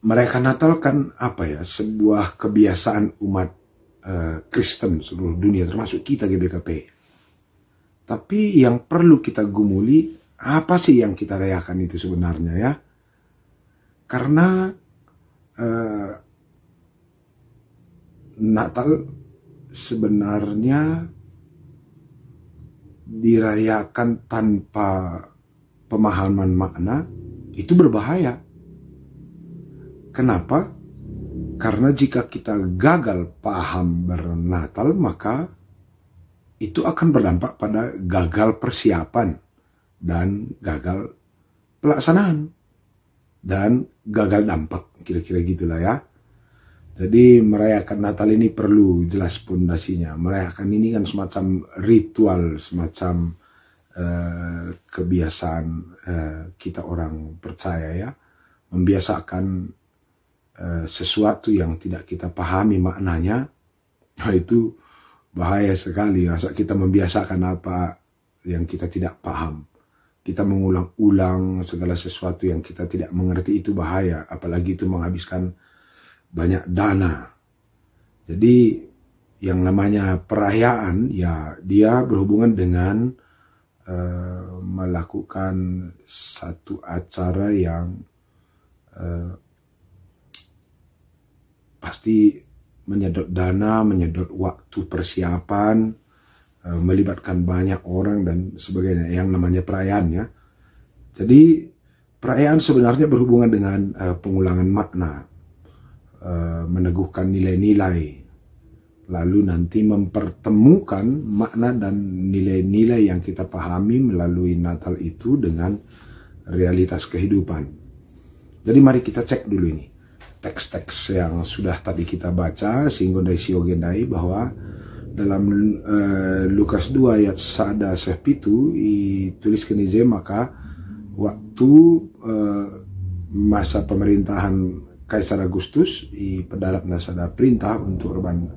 merayakan Natal kan apa ya, sebuah kebiasaan umat Kristen seluruh dunia, termasuk kita GBKP. Tapi yang perlu kita gumuli, apa sih yang kita rayakan itu sebenarnya ya? Karena Natal sebenarnya dirayakan tanpa pemahaman makna itu berbahaya. Kenapa? Karena jika kita gagal paham bernatal, maka itu akan berdampak pada gagal persiapan dan gagal pelaksanaan dan gagal dampak, kira-kira gitulah ya. Jadi merayakan Natal ini perlu jelas pondasinya. Merayakan ini kan semacam ritual, semacam kebiasaan kita orang percaya ya, membiasakan sesuatu yang tidak kita pahami maknanya. Nah, itu bahaya sekali. Masa kita membiasakan apa yang kita tidak paham, kita mengulang-ulang segala sesuatu yang kita tidak mengerti, itu bahaya. Apalagi itu menghabiskan banyak dana. Jadi yang namanya perayaan ya, dia berhubungan dengan melakukan satu acara yang pasti menyedot dana, menyedot waktu persiapan, melibatkan banyak orang dan sebagainya, yang namanya perayaan ya. Jadi perayaan sebenarnya berhubungan dengan pengulangan makna, meneguhkan nilai-nilai, lalu nanti mempertemukan makna dan nilai-nilai yang kita pahami melalui Natal itu dengan realitas kehidupan. Jadi mari kita cek dulu ini teks-teks yang sudah tadi kita baca, sehingga dari siogendai bahwa dalam Lukas 2 ayat 1-7 dituliskan ize, maka waktu masa pemerintahan Kaisar Agustus pedarat nasada perintah untuk urban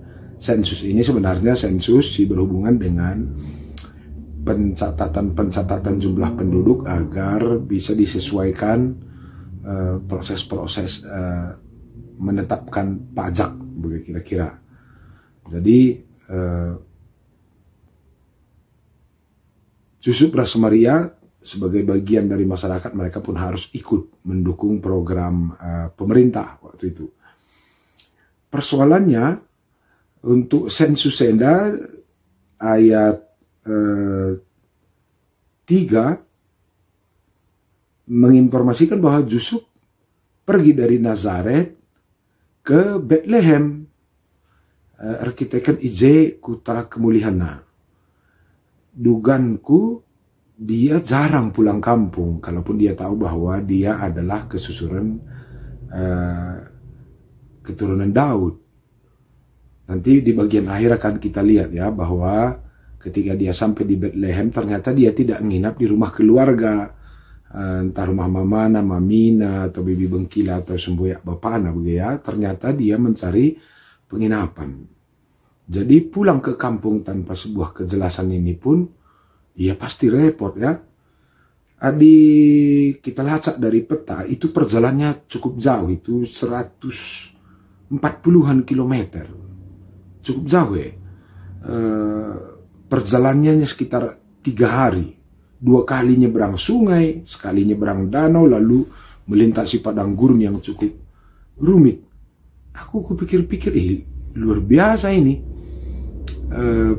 sensus. Ini sebenarnya sensus berhubungan dengan pencatatan jumlah penduduk agar bisa disesuaikan proses-proses menetapkan pajak, begitu kira-kira. Jadi Yusuf Ras Maria sebagai bagian dari masyarakat, mereka pun harus ikut mendukung program pemerintah waktu itu. Persoalannya untuk sensus Enda ayat 3 menginformasikan bahwa Yusuf pergi dari Nazaret ke Bethlehem, arkitekan ije kuta kemuliaan. Duganku dia jarang pulang kampung, kalaupun dia tahu bahwa dia adalah kesusuran keturunan Daud. Nanti di bagian akhir akan kita lihat ya, bahwa ketika dia sampai di Bethlehem, ternyata dia tidak menginap di rumah keluarga, entah rumah mamana, mamina, atau bibi bengkila, atau semboyak bapana, begitu ya. Ternyata dia mencari penginapan. Jadi pulang ke kampung tanpa sebuah kejelasan ini pun, ya pasti repot ya. Kita lacak dari peta, itu perjalanannya cukup jauh, itu 140-an kilometer. Cukup jauh ya. Perjalanannya sekitar 3 hari. 2 kali nyebrang sungai, sekali nyebrang danau, lalu melintasi padang gurun yang cukup rumit. Aku kupikir-pikir, luar biasa ini.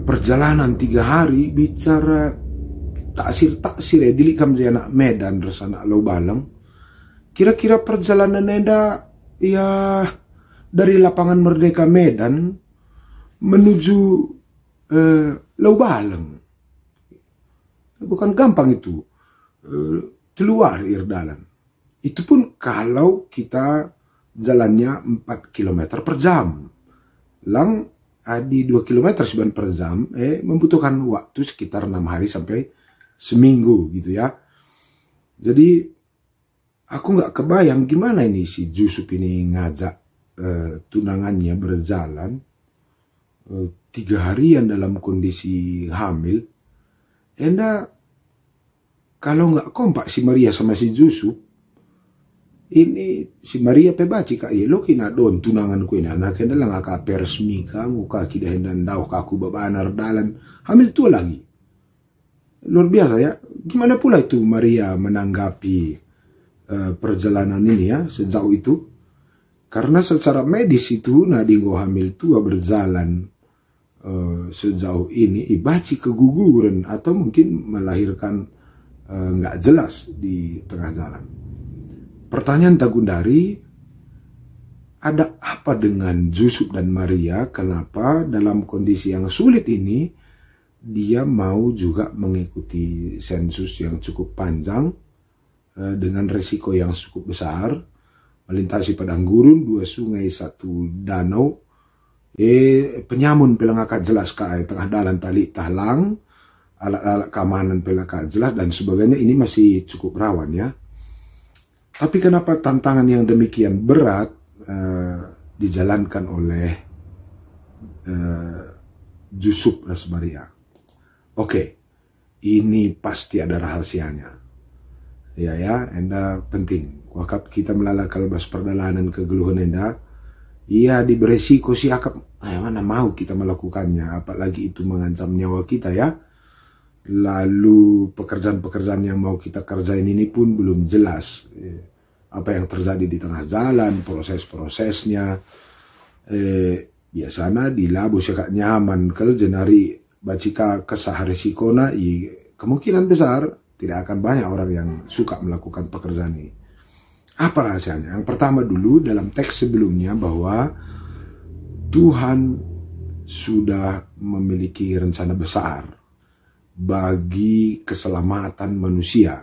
Perjalanan 3 hari, bicara taksir ya, dilikam saya anak Medan, rasa anak Lau Balang. Kira-kira perjalanan Enda ya dari lapangan Merdeka Medan menuju Lau Balang. Bukan gampang itu, keluar Irdalan. Itu pun kalau kita jalannya 4 km per jam. Lang di 2 km 9 per jam, membutuhkan waktu sekitar 6 hari sampai seminggu gitu ya. Jadi aku nggak kebayang gimana ini si Yusuf ini ngajak tunangannya berjalan 3 harian dalam kondisi hamil. Enda kalau nggak kompak si Maria sama si Yusuf, ini si Maria pe baci ka lo kina don tunangan ku ina na kena lang aka persmi ka nguka kida hendan daw kaku babanar dalan hamil tua lagi. Luar biasa ya. Gimana pula itu Maria menanggapi perjalanan ini ya sejauh itu? Karena secara medis itu nadinggo hamil tua berjalan sejauh ini ibaci keguguran atau mungkin melahirkan nggak jelas di tengah jalan. Pertanyaan Tagundari, ada apa dengan Yusuf dan Maria? Kenapa dalam kondisi yang sulit ini dia mau juga mengikuti sensus yang cukup panjang dengan resiko yang cukup besar, melintasi padang gurun, 2 sungai, 1 danau, penyamun pelangaka jelas ka tengah dalan tali talang, alat-alat keamanan pelangaka jelas dan sebagainya. Ini masih cukup rawan ya. Tapi kenapa tantangan yang demikian berat dijalankan oleh Yusuf dan Maria? Oke, ini pasti ada rahasianya. Ya, enda penting. Waktu kita melalakal bas perdalanan kegeluhan enda, iya diberesiko si akap, mana mau kita melakukannya, apalagi itu mengancam nyawa kita ya. Lalu pekerjaan-pekerjaan yang mau kita kerjain ini pun belum jelas. Apa yang terjadi di tengah jalan, proses-prosesnya. Biasanya di labu sekak nyaman kalau jenari bacika kesah resikona, kemungkinan besar tidak akan banyak orang yang suka melakukan pekerjaan ini. Apa rahasianya? Yang pertama dulu dalam teks sebelumnya bahwa Tuhan sudah memiliki rencana besar bagi keselamatan manusia.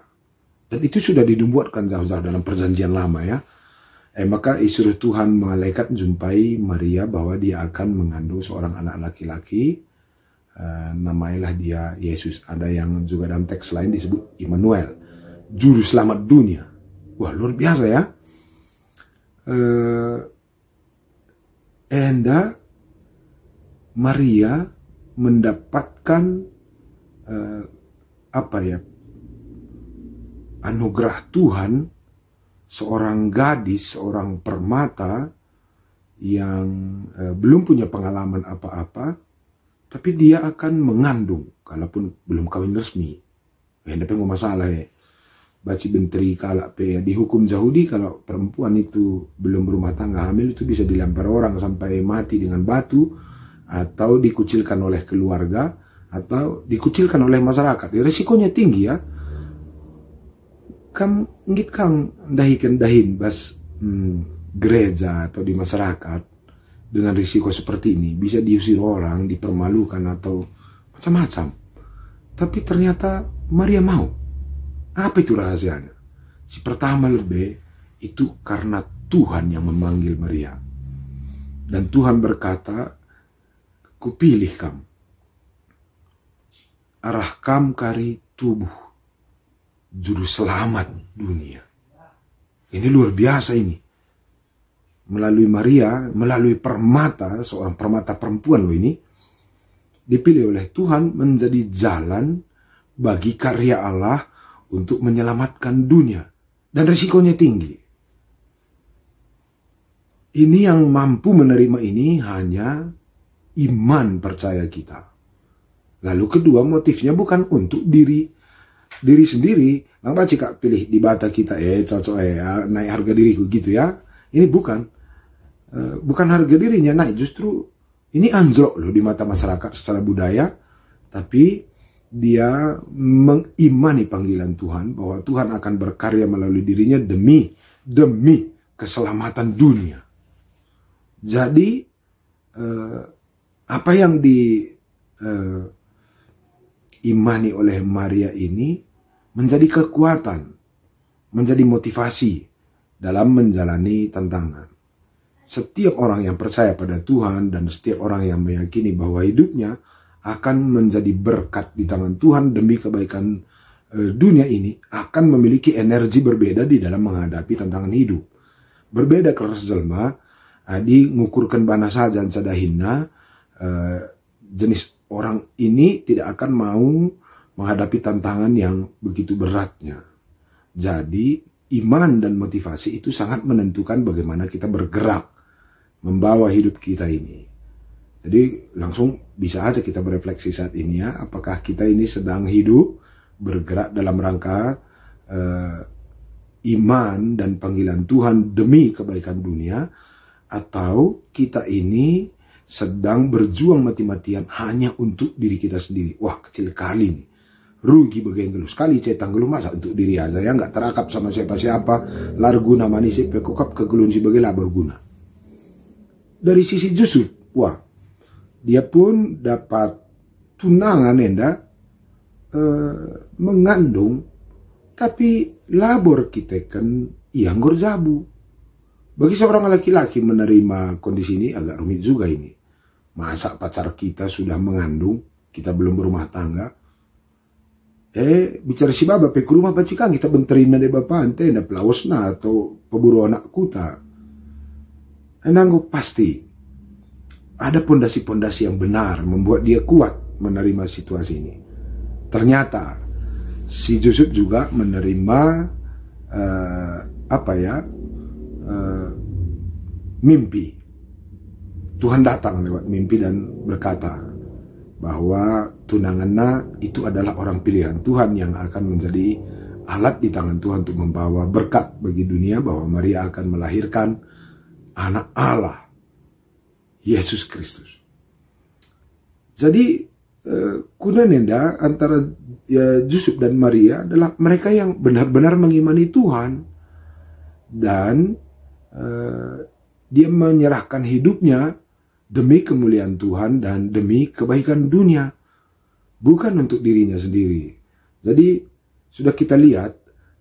Dan itu sudah dibuatkan jauh-jauh dalam perjanjian lama ya. Maka disuruh Tuhan malaikat jumpai Maria bahwa dia akan mengandung seorang anak laki-laki. Namailah dia Yesus. Ada yang juga dalam teks lain disebut Immanuel, juru selamat dunia. Wah, luar biasa ya. Maria mendapatkan anugerah Tuhan, seorang gadis, seorang permata yang belum punya pengalaman apa-apa, tapi dia akan mengandung, kalaupun belum kawin resmi. Hendak nggak masalah ya. Baci benteri kalak pe dihukum Yahudi kalau perempuan itu belum berumah tangga hamil itu bisa dilempar orang sampai mati dengan batu, atau dikucilkan oleh keluarga, atau dikucilkan oleh masyarakat. Risikonya tinggi ya. Ngit kang dahin bas gereja atau di masyarakat dengan risiko seperti ini bisa diusir orang, dipermalukan atau macam-macam. Tapi ternyata Maria mau. Apa itu rahasianya? Si pertama lebih itu karena Tuhan yang memanggil Maria. Dan Tuhan berkata, kupilih kamu. Arah kamu kari tubuh juru selamat dunia. Ini luar biasa ini. Melalui Maria, melalui permata, seorang permata perempuan loh ini, dipilih oleh Tuhan menjadi jalan bagi karya Allah untuk menyelamatkan dunia. Dan risikonya tinggi. Ini yang mampu menerima ini hanya iman percaya kita. Lalu kedua, motifnya bukan untuk diri sendiri. Nggak cika pilih di bata kita, cocok naik harga diriku gitu ya. Ini bukan harga dirinya naik, justru ini anjlok loh di mata masyarakat secara budaya. Tapi dia mengimani panggilan Tuhan bahwa Tuhan akan berkarya melalui dirinya demi keselamatan dunia. Jadi apa yang diimani oleh Maria ini menjadi kekuatan, menjadi motivasi dalam menjalani tantangan. Setiap orang yang percaya pada Tuhan dan setiap orang yang meyakini bahwa hidupnya akan menjadi berkat di tangan Tuhan demi kebaikan dunia ini, akan memiliki energi berbeda di dalam menghadapi tantangan hidup. Berbeda kelas jelma, di ngukurkan bana saja sadahina, jenis orang ini tidak akan mau menghadapi tantangan yang begitu beratnya. Jadi iman dan motivasi itu sangat menentukan bagaimana kita bergerak membawa hidup kita ini. Jadi langsung bisa aja kita berefleksi saat ini ya, apakah kita ini sedang hidup bergerak dalam rangka iman dan panggilan Tuhan demi kebaikan dunia, atau kita ini sedang berjuang mati-matian hanya untuk diri kita sendiri. Wah, kecil kali nih. Rugi bagian geluh. Sekali cetang geluh masa untuk diri aja ya, nggak terakap sama siapa-siapa. Larguna manisi pekokap kegelun si bagai berguna. Dari sisi Yusuf, wah, dia pun dapat tunangan mengandung, tapi labor kita kan ianggor jabu. Bagi seorang laki-laki menerima kondisi ini agak rumit juga ini. Masa pacar kita sudah mengandung, kita belum berumah tangga. Bicara si baba pe rumah bacikan kita benterin na de bapak ante na pelawas na atau peburu anak kuta. Enanggo pasti ada pondasi-pondasi yang benar membuat dia kuat menerima situasi ini. Ternyata si Yusuf juga menerima mimpi. Tuhan datang lewat mimpi dan berkata bahwa tunangannya itu adalah orang pilihan Tuhan yang akan menjadi alat di tangan Tuhan untuk membawa berkat bagi dunia, bahwa Maria akan melahirkan anak Allah, Yesus Kristus. Jadi kunanenda antara Yusuf dan Maria adalah mereka yang benar-benar mengimani Tuhan, dan dia menyerahkan hidupnya demi kemuliaan Tuhan dan demi kebaikan dunia, bukan untuk dirinya sendiri. Jadi sudah kita lihat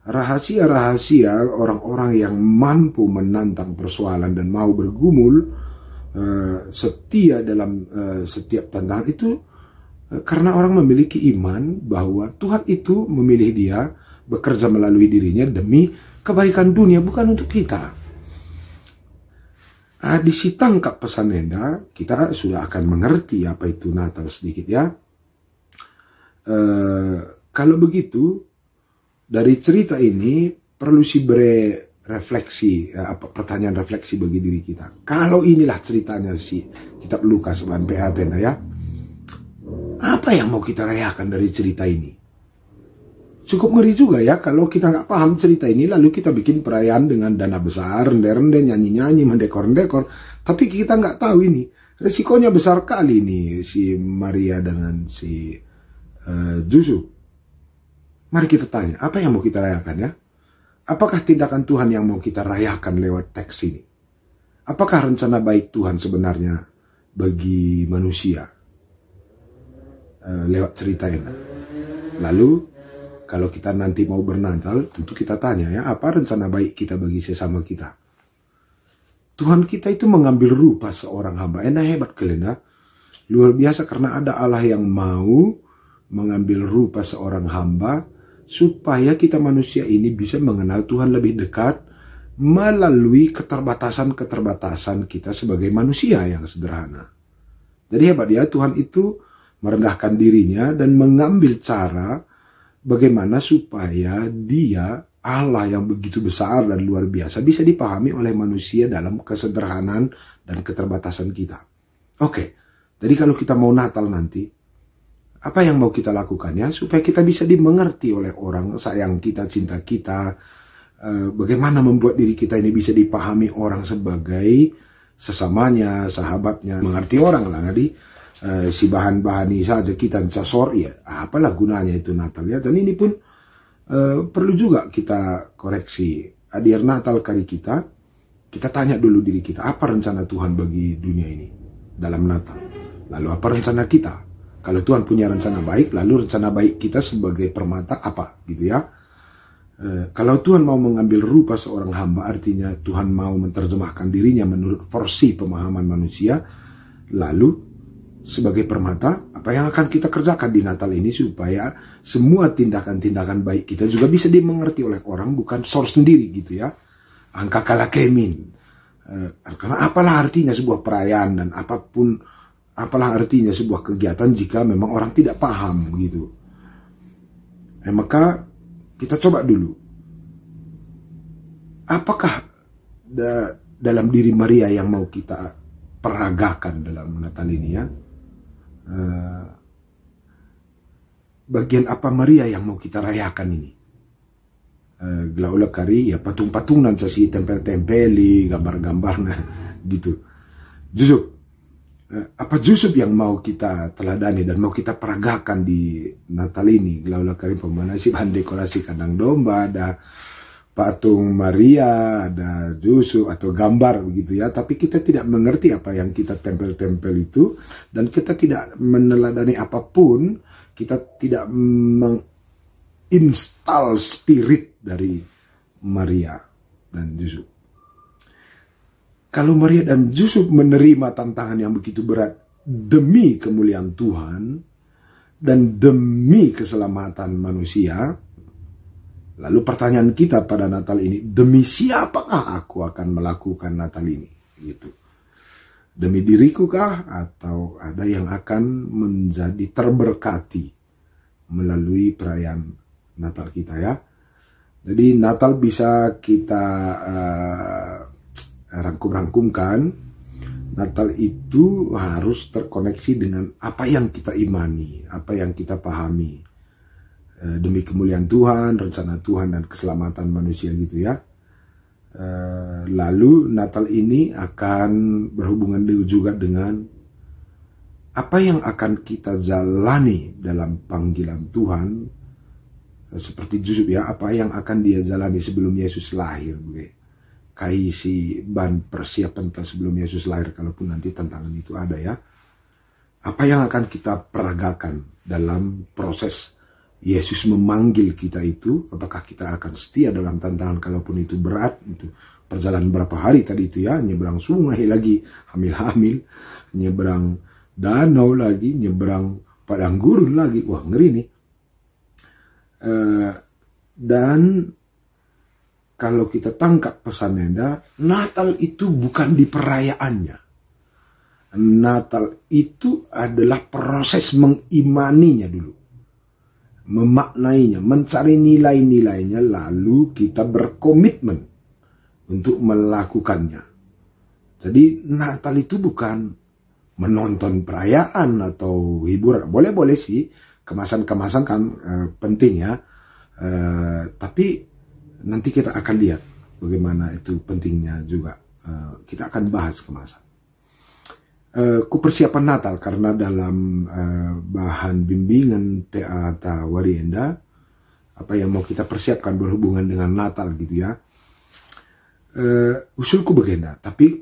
rahasia-rahasia orang-orang yang mampu menantang persoalan dan mau bergumul setia dalam setiap tantangan itu, karena orang memiliki iman bahwa Tuhan itu memilih dia bekerja melalui dirinya demi kebaikan dunia, bukan untuk kita. Di si tangkap pesan Enda, kita sudah akan mengerti apa itu Natal sedikit ya. Kalau begitu, dari cerita ini perlu si refleksi, pertanyaan refleksi bagi diri kita. Kalau inilah ceritanya si kitab Lukas dan PAT ya, apa yang mau kita rayakan dari cerita ini? Cukup ngeri juga ya kalau kita nggak paham cerita ini lalu kita bikin perayaan dengan dana besar, rende-rende, nyanyi-nyanyi, mendekor-dekor, tapi kita nggak tahu ini resikonya besar kali nih si Maria dengan si Yusuf. Mari kita tanya, apa yang mau kita rayakan ya? Apakah tindakan Tuhan yang mau kita rayakan lewat teks ini? Apakah rencana baik Tuhan sebenarnya bagi manusia lewat cerita ini? Lalu kalau kita nanti mau bernatal, tentu kita tanya ya, apa rencana baik kita bagi sesama kita? Tuhan kita itu mengambil rupa seorang hamba. Hebat kalian ya. Luar biasa karena ada Allah yang mau mengambil rupa seorang hamba supaya kita manusia ini bisa mengenal Tuhan lebih dekat melalui keterbatasan-keterbatasan kita sebagai manusia yang sederhana. Jadi hebat ya, Tuhan itu merendahkan dirinya dan mengambil cara bagaimana supaya dia, Allah yang begitu besar dan luar biasa, bisa dipahami oleh manusia dalam kesederhanaan dan keterbatasan kita. Oke, jadi kalau kita mau Natal nanti, apa yang mau kita lakukan ya, supaya kita bisa dimengerti oleh orang sayang kita, cinta kita, bagaimana membuat diri kita ini bisa dipahami orang sebagai sesamanya, sahabatnya, mengerti orang lah, si bahan-bahani saja kita casor ya, apalah gunanya itu Natal ya. Dan ini pun perlu juga kita koreksi. Hadir Natal kali kita tanya dulu diri kita, apa rencana Tuhan bagi dunia ini dalam Natal, lalu apa rencana kita. Kalau Tuhan punya rencana baik, lalu rencana baik kita sebagai permata apa gitu ya. Kalau Tuhan mau mengambil rupa seorang hamba, artinya Tuhan mau menerjemahkan dirinya menurut porsi pemahaman manusia. Lalu sebagai permata, apa yang akan kita kerjakan di Natal ini supaya semua tindakan-tindakan baik kita juga bisa dimengerti oleh orang, bukan source sendiri gitu ya. Angka kalakemin. Karena apalah artinya sebuah perayaan dan apalah artinya sebuah kegiatan jika memang orang tidak paham gitu. Maka kita coba dulu. apakah dalam diri Maria yang mau kita peragakan dalam Natal ini ya? Bagian apa Maria yang mau kita rayakan ini? Glaula kari ya patung-patung nan sasi tempel-tempeli gambar-gambar nah gitu. Justru apa Yusuf yang mau kita teladani dan mau kita peragakan di Natal ini? Glaula kari pemana sih bahan dekorasi kandang domba, ada patung Maria, ada Yusuf atau gambar begitu ya. Tapi kita tidak mengerti apa yang kita tempel-tempel itu, dan kita tidak meneladani apapun. Kita tidak menginstal spirit dari Maria dan Yusuf. Kalau Maria dan Yusuf menerima tantangan yang begitu berat demi kemuliaan Tuhan dan demi keselamatan manusia, lalu pertanyaan kita pada Natal ini, demi siapakah aku akan melakukan Natal ini? Gitu. Demi diriku kah, atau ada yang akan menjadi terberkati melalui perayaan Natal kita ya? Jadi Natal bisa kita rangkum-rangkumkan. Natal itu harus terkoneksi dengan apa yang kita imani, apa yang kita pahami. Demi kemuliaan Tuhan, rencana Tuhan dan keselamatan manusia gitu ya. Lalu Natal ini akan berhubungan juga dengan apa yang akan kita jalani dalam panggilan Tuhan, seperti Yusuf ya, apa yang akan dia jalani sebelum Yesus lahir. Kaisi ban persiapan sebelum Yesus lahir, kalaupun nanti tantangan itu ada ya. Apa yang akan kita peragakan dalam proses Yesus memanggil kita itu? Apakah kita akan setia dalam tantangan kalaupun itu berat? Itu perjalanan berapa hari tadi itu ya, nyebrang sungai lagi, hamil-hamil, nyebrang danau lagi, nyebrang padang gurun lagi. Wah, ngeri nih. Dan kalau kita tangkap pesannya, Natal itu bukan di perayaannya. Natal itu adalah proses mengimaninya dulu, memaknainya, mencari nilai-nilainya, lalu kita berkomitmen untuk melakukannya. Jadi Natal itu bukan menonton perayaan atau hiburan. Boleh-boleh sih, kemasan-kemasan kan penting ya. Tapi nanti kita akan lihat bagaimana itu pentingnya juga. Kita akan bahas kemasan. Kupersiapan Natal, karena dalam bahan bimbingan PA Warienda, apa yang mau kita persiapkan berhubungan dengan Natal gitu ya. Usulku begenda, tapi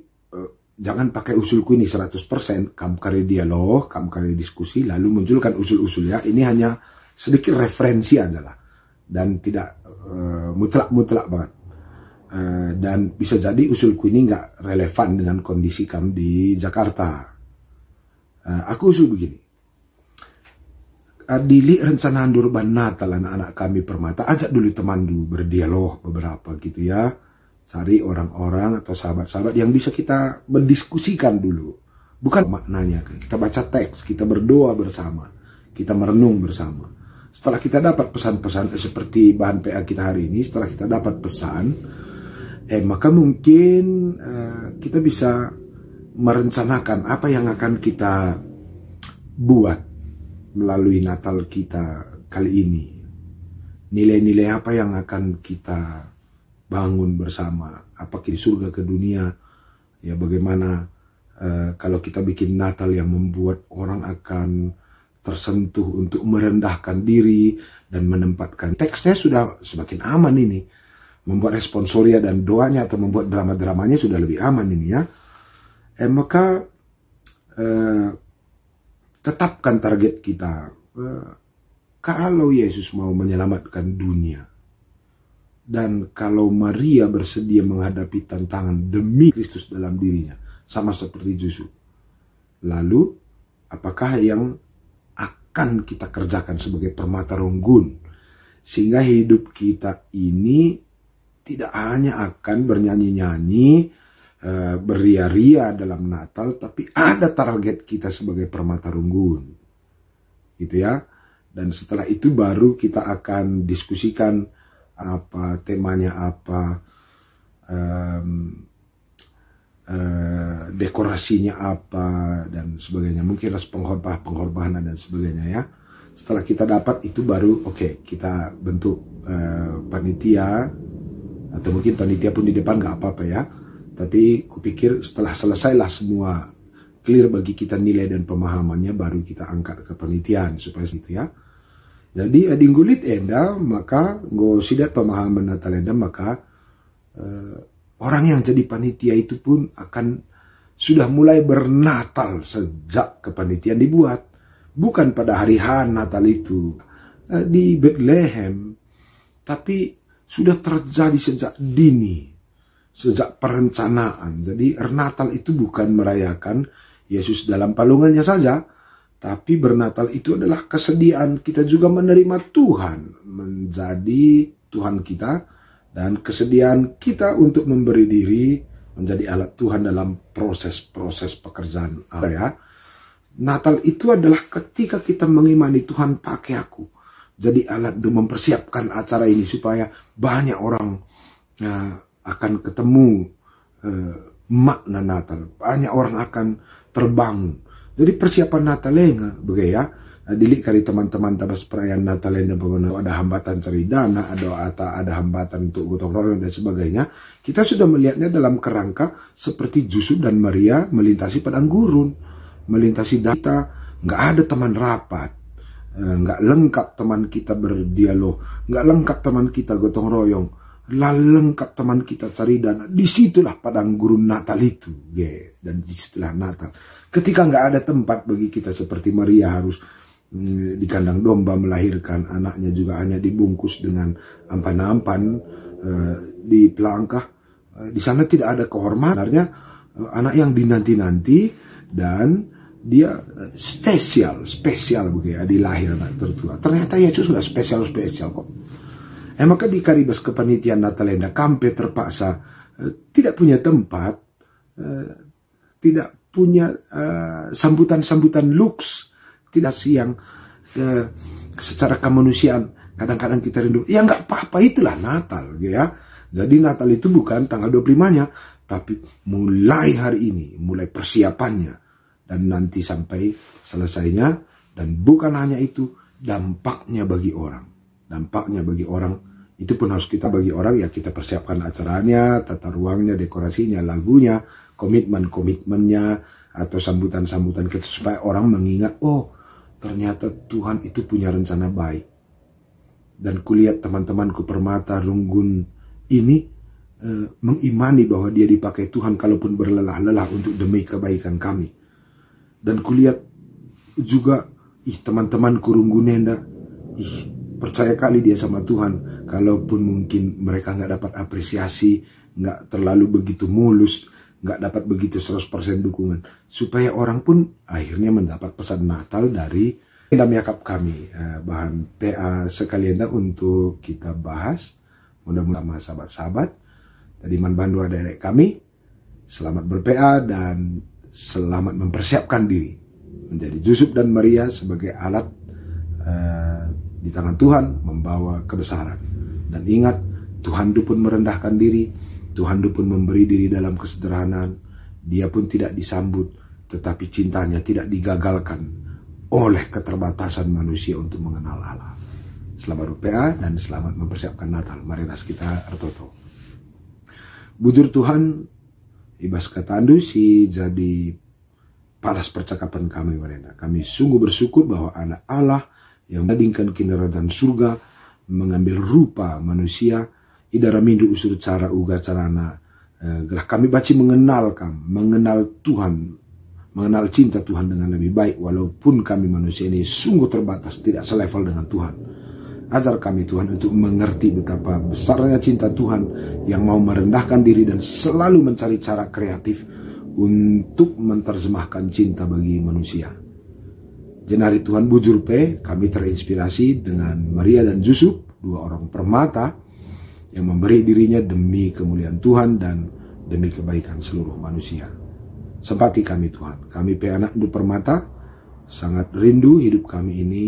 jangan pakai usulku ini 100%, kamu kari dialog, kamu kari diskusi, lalu munculkan usul-usul ya. Ini hanya sedikit referensi aja lah, dan tidak mutlak-mutlak banget. Dan bisa jadi usulku ini nggak relevan dengan kondisi kamu di Jakarta. Aku usul begini. Dili rencana durban Natal anak-anak kami Permata, ajak dulu teman dulu berdialog beberapa gitu ya. Cari orang-orang atau sahabat-sahabat yang bisa kita berdiskusikan dulu. Bukan maknanya, kita baca teks, kita berdoa bersama, kita merenung bersama. Setelah kita dapat pesan-pesan seperti bahan PA kita hari ini, setelah kita dapat pesan, maka mungkin kita bisa merencanakan apa yang akan kita buat melalui Natal kita kali ini. Nilai-nilai apa yang akan kita bangun bersama. Apakah di surga ke dunia, ya bagaimana kalau kita bikin Natal yang membuat orang akan tersentuh untuk merendahkan diri dan menempatkan. Teksnya sudah semakin aman ini. Membuat responsoria dan doanya atau membuat drama-dramanya sudah lebih aman ini ya. Maka tetapkan target kita. Kalau Yesus mau menyelamatkan dunia, dan kalau Maria bersedia menghadapi tantangan demi Kristus dalam dirinya, sama seperti Yusuf, lalu apakah yang akan kita kerjakan sebagai permata ronggun, sehingga hidup kita ini tidak hanya akan bernyanyi-nyanyi, beria-ria dalam Natal, tapi ada target kita sebagai permata ronggun, gitu ya. Dan setelah itu baru kita akan diskusikan apa temanya apa, dekorasinya apa dan sebagainya, mungkin ras pengorbanan dan sebagainya ya. Setelah kita dapat itu baru oke, kita bentuk panitia, atau mungkin panitia pun di depan nggak apa-apa ya. Tapi kupikir setelah selesailah semua clear bagi kita nilai dan pemahamannya, baru kita angkat ke panitiaan supaya gitu ya. Jadi adinggulit enda maka go sidat pemahaman Natal enda, maka orang yang jadi panitia itu pun akan sudah mulai bernatal sejak kepanitiaan dibuat. Bukan pada hari Natal itu di Bethlehem, tapi sudah terjadi sejak dini, sejak perencanaan. Jadi Natal itu bukan merayakan Yesus dalam palungannya saja, tapi bernatal itu adalah kesediaan kita juga menerima Tuhan menjadi Tuhan kita, dan kesediaan kita untuk memberi diri menjadi alat Tuhan dalam proses-proses pekerjaan Allah ya. Natal itu adalah ketika kita mengimani Tuhan pakai aku jadi alat untuk mempersiapkan acara ini supaya banyak orang akan ketemu makna Natal, banyak orang akan terbangun. Jadi persiapan Natalnya begitu ya. Dilik kali teman-teman tabas perayaan Natal dan ada hambatan cari dana, ada hambatan untuk gotong royong dan sebagainya. Kita sudah melihatnya dalam kerangka seperti Yusuf dan Maria melintasi padang gurun, melintasi data, nggak ada teman rapat, nggak lengkap teman kita berdialog, nggak lengkap teman kita gotong royong, lengkap teman kita cari dana. Disitulah padang gurun Natal itu, dan disitulah Natal. Ketika nggak ada tempat bagi kita seperti Maria harus di kandang domba melahirkan anaknya, juga hanya dibungkus dengan ampan-ampan di pelangkah. Di sana tidak ada kehormatan. Anak yang dinanti-nanti dan dia spesial begitu ya, di lahir anak tertua. Ternyata Yesus nggak spesial kok. Maka di Karibas kepanitiaan Natalenda kampe terpaksa tidak punya tempat, tidak punya sambutan-sambutan luks, tidak siang secara kemanusiaan. Kadang-kadang kita rindu, ya nggak apa-apa, itulah Natal gitu ya. Jadi Natal itu bukan tanggal 25-nya, tapi mulai hari ini, mulai persiapannya, dan nanti sampai selesainya. Dan bukan hanya itu, dampaknya bagi orang. Dampaknya bagi orang, itu pun harus kita bagi orang ya, kita persiapkan acaranya, tata ruangnya, dekorasinya, lagunya, komitmennya, atau sambutan-sambutan kita, supaya orang mengingat, oh ternyata Tuhan itu punya rencana baik. Dan kulihat teman-temanku permata Runggun ini mengimani bahwa dia dipakai Tuhan kalaupun berlelah-lelah untuk demi kebaikan kami. Dan kulihat juga teman-temanku Runggunenda, percaya kali dia sama Tuhan, kalaupun mungkin mereka nggak dapat apresiasi, nggak terlalu begitu mulus, nggak dapat begitu 100% dukungan, supaya orang pun akhirnya mendapat pesan Natal dari Yakap kami, bahan PA sekalian untuk kita bahas. Mudah-mudahan sahabat-sahabat dari Manbandu adik kami selamat ber-PA dan selamat mempersiapkan diri menjadi Yusuf dan Maria sebagai alat di tangan Tuhan membawa kebesaran. Dan ingat, Tuhan pun merendahkan diri, Tuhan pun memberi diri dalam kesederhanaan. Dia pun tidak disambut, tetapi cintanya tidak digagalkan oleh keterbatasan manusia untuk mengenal Allah. Selamat ber-PA dan selamat mempersiapkan Natal. Mari kita artoto. Bujur Tuhan, ibas katandu si jadi palas percakapan kami mereka. Kami sungguh bersyukur bahwa anak Allah yang menadingkan kinderatan surga mengambil rupa manusia, idara mindu usur cara uga carana. Gelah kami baci mengenal Tuhan, mengenal cinta Tuhan dengan lebih baik, walaupun kami manusia ini sungguh terbatas, tidak selevel dengan Tuhan. Ajar kami Tuhan untuk mengerti betapa besarnya cinta Tuhan yang mau merendahkan diri dan selalu mencari cara kreatif untuk menerjemahkan cinta bagi manusia. Jenari Tuhan bujur kami terinspirasi dengan Maria dan Yusuf, dua orang permata yang memberi dirinya demi kemuliaan Tuhan dan demi kebaikan seluruh manusia. Sempati kami Tuhan, kami anak permata sangat rindu hidup kami ini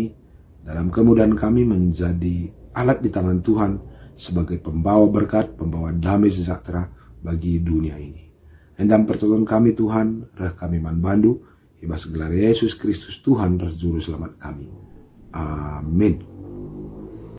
dalam kemudahan kami menjadi alat di tangan Tuhan sebagai pembawa berkat, pembawa damai sejahtera bagi dunia ini. Endam pertolongan kami Tuhan, reh kami manbandu, ibas gelar Yesus Kristus Tuhan, Juru Selamat kami. Amin.